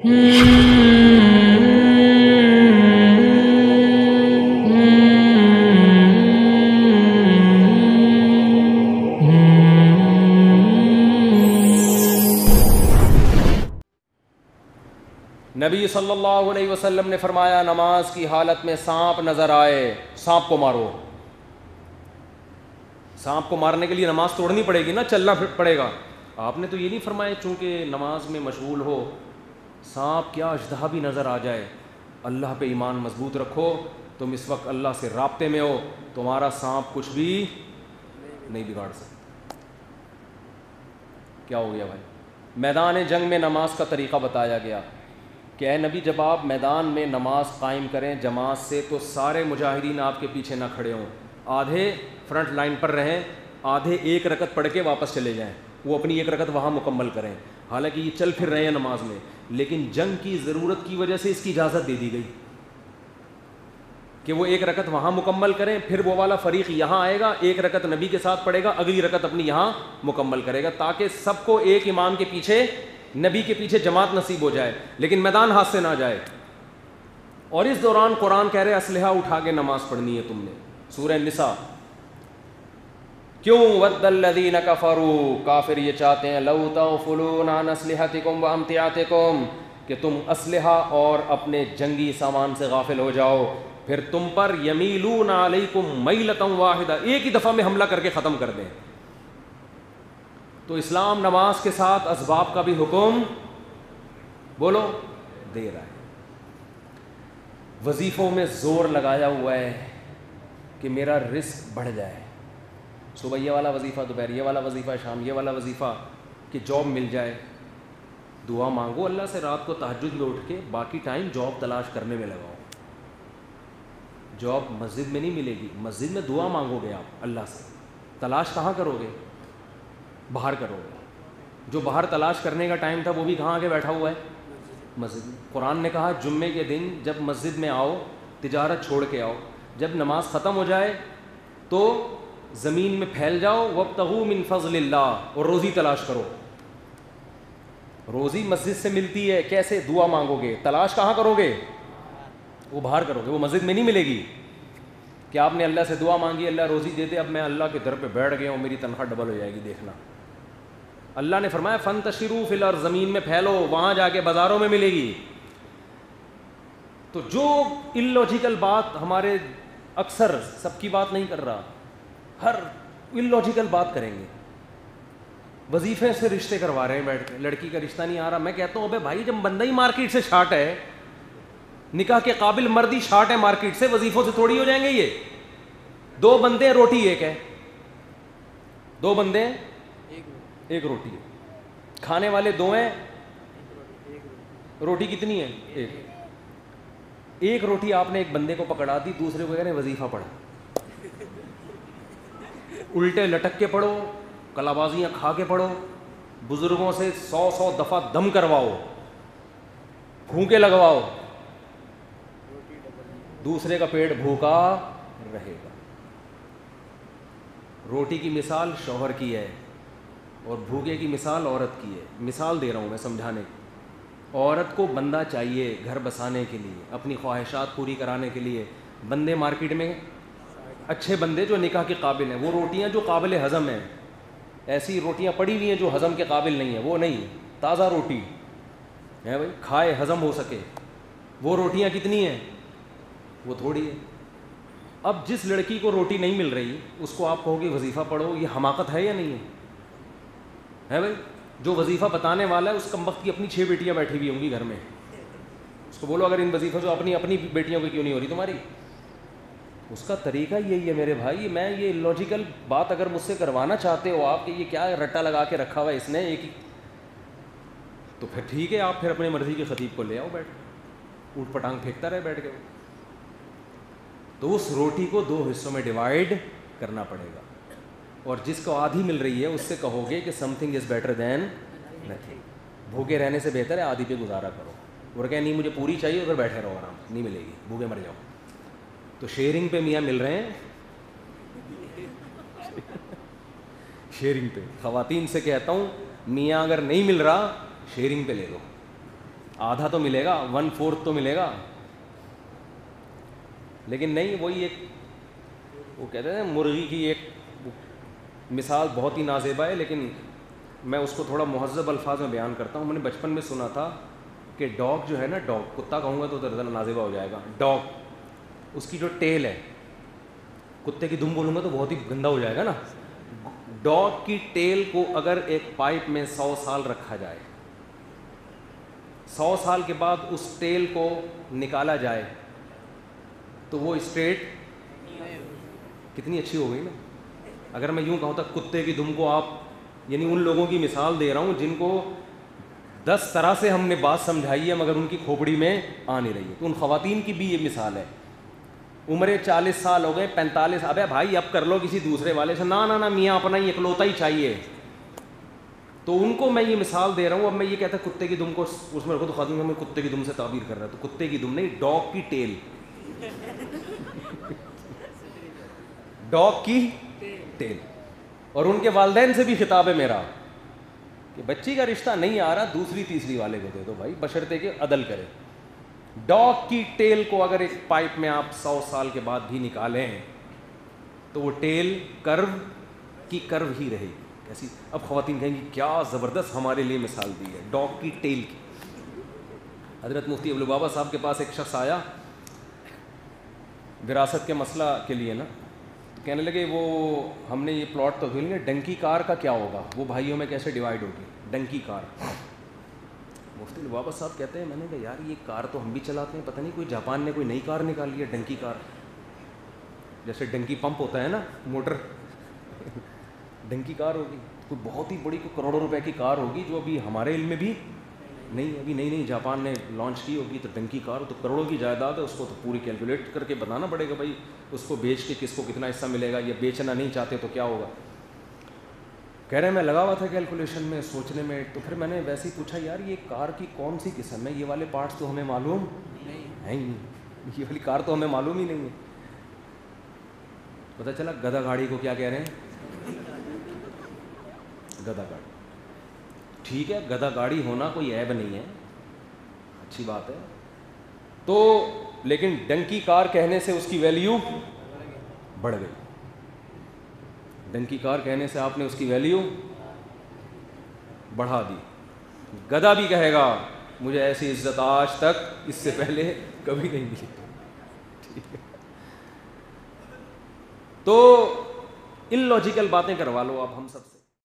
نبی صلی اللہ علیہ وسلم نے فرمایا نماز کی حالت میں سانپ نظر آئے سانپ کو مارو. سانپ کو مارنے کے لیے نماز توڑنی پڑے گی نا, چلنا پڑے گا. آپ نے تو یہ نہیں فرمایا چونکہ نماز میں مشغول ہو سانپ کیا اژدہا بھی نظر آ جائے, اللہ پہ ایمان مضبوط رکھو, تم اس وقت اللہ سے رابطے میں ہو, تمہارا سانپ کچھ بھی نہیں بگاڑ سکتا. کیا ہو گیا بھائی؟ میدان جنگ میں نماز کا طریقہ بتایا گیا کہ اے نبی جب آپ میدان میں نماز قائم کریں جماعت سے تو سارے مجاہدین آپ کے پیچھے نہ کھڑے ہوں, آدھے فرنٹ لائن پر رہیں, آدھے ایک رکعت پڑھ کے واپس چلے جائیں, وہ اپنی ایک رکعت وہاں مکمل کریں. حالانکہ یہ چل پھر رہے ہیں نماز میں, لیکن جنگ کی ضرورت کی وجہ سے اس کی اجازت دے دی گئی کہ وہ ایک رکعت وہاں مکمل کریں, پھر وہ والا فریق یہاں آئے گا, ایک رکعت نبی کے ساتھ پڑھے گا, اگلی رکعت اپنی یہاں مکمل کرے گا, تاکہ سب کو ایک امام کے پیچھے نبی کے پیچھے جماعت نصیب ہو جائے, لیکن میدان ہاتھ سے نہ جائے. اور اس دوران قرآن کہہ رہے اسلحہ اٹھا کے نماز پڑھنی ہے تم نے. سورہ نساء. کیوں؟ ود الذین کفروا, کافر یہ چاہتے ہیں, لو تغفلون عن اسلحتکم وامتعاتکم, کہ تم اسلحہ اور اپنے جنگی سامان سے غافل ہو جاؤ, پھر تم پر یمیلون علیکم میلۃ واحدہ, ایک ہی دفعہ میں حملہ کر کے ختم کر دیں. تو اسلام نماز کے ساتھ اسباب کا بھی حکم بولو دے رہا ہے. وظیفوں میں زور لگایا ہوا ہے کہ میرا رزق بڑھ جائے, صبح یہ والا وظیفہ, دوپہر یہ والا وظیفہ, شام یہ والا وظیفہ, کہ جاب مل جائے. دعا مانگو اللہ سے, رات کو تہجد میں اٹھ کے باقی ٹائم جاب تلاش کرنے میں لگاؤ. جاب مسجد میں نہیں ملے گی, مسجد میں دعا مانگو گے آپ اللہ سے. تلاش کہاں کرو گے؟ باہر کرو گے. جو باہر تلاش کرنے کا ٹائم تھا وہ بھی کہاں آ کے بیٹھا ہوا ہے؟ مسجد میں. قرآن نے کہا جمعے کے دن جب مسجد میں آؤ تجارت چھوڑ کے آؤ, جب نماز ختم ہو جائے تو زمین میں پھیل جاؤ, وابتغوا من فضل اللہ, اور روزی تلاش کرو. روزی مسجد سے ملتی ہے, کیسے؟ دعا مانگو گے. تلاش کہاں کرو گے؟ وہ باہر کرو گے, وہ مسجد میں نہیں ملے گی. کہ آپ نے اللہ سے دعا مانگی, اللہ روزی دے دے, اب میں اللہ کے در پہ بیٹھ گیا ہوں, میری تنخواہ ڈبل ہو جائے گی, دیکھنا. اللہ نے فرمایا فانتشروا فی الارض, زمین میں پھیلو, وہاں جا کے بازاروں میں ملے گی. تو جو اللاجیکل بات, ہمارے اکثر سب کی بات نہیں کر رہا, ہر اللاجیکل بات کریں گے. وظیفے سے رشتے کروا رہے ہیں بیٹھ کے, لڑکی کا رشتہ نہیں آ رہا. میں کہتا ہوں ابے بھائی جب بندہ ہی مارکیٹ سے شارٹ ہے, نکاح کے قابل مرد ہی شارٹ ہے مارکیٹ سے, وظیفوں سے تھوڑی ہو جائیں گے یہ. دو بندے روٹی ایک ہے, دو بندے ایک روٹی ہے, کھانے والے دو ہیں, روٹی کتنی ہے؟ ایک. ایک روٹی آپ نے ایک بندے کو پکڑا دی, دوسرے کو کہہ رہے ہیں وظیفہ پڑھا. الٹے لٹک کے پڑھو, کلابازیاں کھا کے پڑھو, بزرگوں سے 100 دفعہ دم کرواؤ, پھونکے لگواؤ, دوسرے کا پیٹ بھوکا رہے گا. روٹی کی مثال شوہر کی ہے اور بھوکے کی مثال عورت کی ہے. مثال دے رہا ہوں میں سمجھانے کی. عورت کو بندہ چاہیے گھر بسانے کے لیے, اپنی خواہشات پوری کرانے کے لیے. بندے مارکیٹ میں اچھے بندے جو نکاح کے قابل ہیں, وہ روٹیاں جو قابل ہضم ہیں. ایسی روٹیاں پڑی ہوئی ہیں جو ہضم کے قابل نہیں ہیں, وہ نہیں. تازہ روٹی ہے بھائی, کھائے ہضم ہو سکے. وہ روٹیاں کتنی ہیں؟ وہ تھوڑی ہے. اب جس لڑکی کو روٹی نہیں مل رہی اس کو آپ کہو گے وظیفہ پڑھو, یہ حماقت ہے یا نہیں ہے بھائی؟ جو وظیفہ بتانے والا ہے اس کمبخت کی اپنی 6 بیٹیاں بیٹھی ہوئی ہوں گی گھر میں, اس کو بولو اگر ان وظیفوں سے اپنی بیٹیوں کی کیوں نہیں ہو رہی تمہاری؟ اس کا طریقہ یہی ہے میرے بھائی. میں یہ لاجیکل بات اگر مجھ سے کروانا چاہتے ہو آپ کہ یہ کیا رٹا لگا کے رکھا ہوا ہے اس نے ایک ہی, تو پھر ٹھیک ہے, آپ پھر اپنی مرضی کے خطیب کو لے آؤ, بیٹھ اوٹ پٹانگ پھینکتا رہے بیٹھ کے. تو اس روٹی کو 2 حصوں میں ڈیوائڈ کرنا پڑے گا, اور جس کو آدھی مل رہی ہے اس سے کہو گے کہ some thing is better than nothing. بھوکے رہنے سے بہتر ہے آدھی پہ گزارا کرو. اور کہ نہیں مجھے پوری چاہیے, ادھر بیٹھے رہو آرام, نہیں ملے گی, بھوکے مر جاؤ. تو شیئرنگ پہ میاں مل رہے ہیں, شیئرنگ پہ. خواتین سے کہتا ہوں میاں اگر نہیں مل رہا شیئرنگ پہ لے لو, آدھا تو ملے گا, 1/4 تو ملے گا. لیکن نہیں, وہی ایک وہ کہتے ہیں مرغی کی ایک مثال بہت ہی نازیبا ہے, لیکن میں اس کو تھوڑا مہذب الفاظ میں بیان کرتا ہوں. میں نے بچپن میں سنا تھا کہ ڈاگ جو ہے نا, ڈاگ, کتا کہوں گا تو ذرا نازیبا ہو جائے گا, ڈاگ, اس کی جو ٹیل ہے, کتے کی دم بولوں گا تو بہت ہی گندا ہو جائے گا نا. ڈاگ کی ٹیل کو اگر ایک پائپ میں 100 سال رکھا جائے, 100 سال کے بعد اس ٹیل کو نکالا جائے تو وہ اسٹریٹ کتنی اچھی ہو گئی نا. اگر میں یوں کہوں تو کتے کی دم کو آپ, یعنی ان لوگوں کی مثال دے رہا ہوں جن کو 10 طرح سے ہم نے بات سمجھائی ہے مگر ان کی کھوپڑی میں آ نہیں رہی ہے, تو ان خواتین کی بھی یہ مثال ہے. عمریں 40 سال ہو گئے, 45, ابے بھائی اب کر لو کسی دوسرے والے سے, نہ میاں اپنا ہی اکلوتا ہی چاہیے. تو ان کو میں یہ مثال دے رہا ہوں. اب میں یہ کہتا کتے کی دم کو اس میں رکھو تو خاتون ہمیں کتے کی دم سے تعبیر کر رہا ہے, تو کتے کی دم نہیں, ڈاگ کی ٹیل, ڈاگ کی ٹیل. اور ان کے والدین سے بھی خطاب ہے میرا کہ بچی کا رشتہ نہیں آ رہا, دوسری تیسری والے کو دے دو بھائی, بشرطے کہ عدل کرے. ڈاگ کی ٹیل کو اگر ایک پائپ میں آپ 100 سال کے بعد بھی نکالیں تو وہ ٹیل کرو کی کرو ہی رہے گی. کیسی, اب خواتین کہیں گی کیا زبردست ہمارے لیے مثال دی ہے ڈاگ کی ٹیل کی. حضرت مفتی ابوالبابا صاحب کے پاس ایک شخص آیا وراثت کے مسئلہ کے لیے نا, تو کہنے لگے وہ ہم نے یہ پلاٹ تو بھول گئے, ڈنکی کار کا کیا ہوگا, وہ بھائیوں میں کیسے ڈیوائیڈ ہوگی, ڈنکی کار. مفتی ابوالبابا صاحب کہتے ہیں, میں نے کہا یار یہ کار تو ہم بھی چلاتے ہیں, پتہ نہیں کوئی جاپان نے کوئی نئی کار نکالی ہے ڈنکی کار, جیسے ڈنکی پمپ ہوتا ہے نا موٹر, ڈنکی کار ہوگی, کوئی بہت ہی بڑی, کوئی کروڑوں روپے کی کار ہوگی جو ابھی ہمارے علم میں بھی نہیں, ابھی نئی جاپان نے لانچ کی ہوگی. تو ڈنکی کار تو کروڑوں کی جائیداد ہے, اس کو تو پوری کیلکولیٹ کر کے بتانا پڑے گا بھائی اس کو بیچ کے کس کو کتنا حصہ ملے گا, یا بیچنا نہیں چاہتے تو کیا ہوگا. کہہ رہے ہیں میں لگا ہوا تھا کیلکولیشن میں, سوچنے میں, تو پھر میں نے ویسے ہی پوچھا یار یہ کار کی کون سی قسم ہے, یہ والے پارٹس تو ہمیں معلوم ہے ہی نہیں, یہ والی کار تو ہمیں معلوم ہی نہیں ہے. پتہ چلا گدھا گاڑی کو کیا کہہ رہے ہیں, گدھا گاڑی. ٹھیک ہے, گدھا گاڑی ہونا کوئی عیب نہیں ہے, اچھی بات ہے, تو لیکن ڈنکی کار کہنے سے اس کی ویلیو بڑھ گئی. ڈنکی کار کہنے سے آپ نے اس کی ویلیو بڑھا دی. گدھا بھی کہے گا مجھے ایسی عزت آج تک اس سے پہلے کبھی نہیں ملی. ٹھیک ہے, تو ان لاجیکل باتیں کروا لو آپ ہم سب سے.